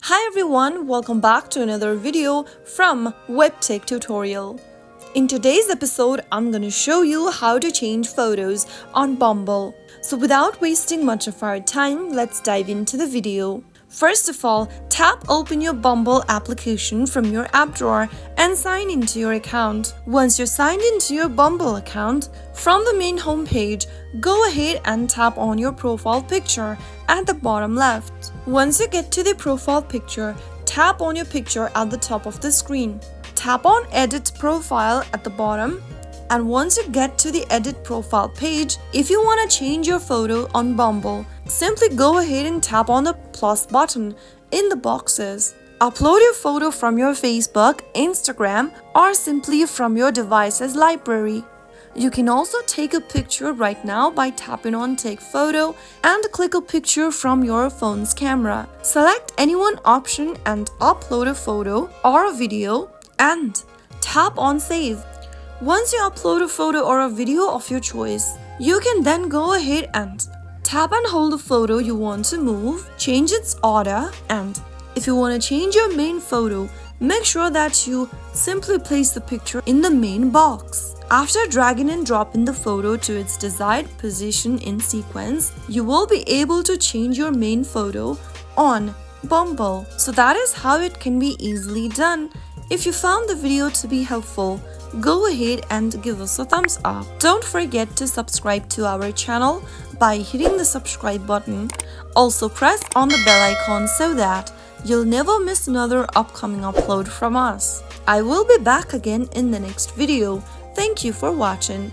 Hi everyone, welcome back to another video from Webtech Tutorial. In today's episode, I'm gonna show you how to change photos on Bumble. So without wasting much of our time, let's dive into the video. First of all, tap open your Bumble application from your app drawer and sign into your account. Once you're signed into your Bumble account, from the main homepage, go ahead and tap on your profile picture at the bottom left. Once you get to the profile picture, tap on your picture at the top of the screen. Tap on Edit Profile at the bottom. And once you get to the Edit Profile page, if you want to change your photo on Bumble, simply go ahead and tap on the plus button in the boxes. Upload your photo from your Facebook, Instagram, or simply from your device's library. You can also take a picture right now by tapping on Take Photo and click a picture from your phone's camera. Select any one option and upload a photo or a video and tap on Save. Once you upload a photo or a video of your choice, you can then go ahead and tap and hold the photo you want to move, change its order, and if you want to change your main photo, make sure that you simply place the picture in the main box. After dragging and dropping the photo to its desired position in sequence, you will be able to change your main photo on Bumble. So that is how it can be easily done. If you found the video to be helpful, go ahead and give us a thumbs up. Don't forget to subscribe to our channel by hitting the subscribe button. Also press on the bell icon so that you'll never miss another upcoming upload from us. I will be back again in the next video. Thank you for watching.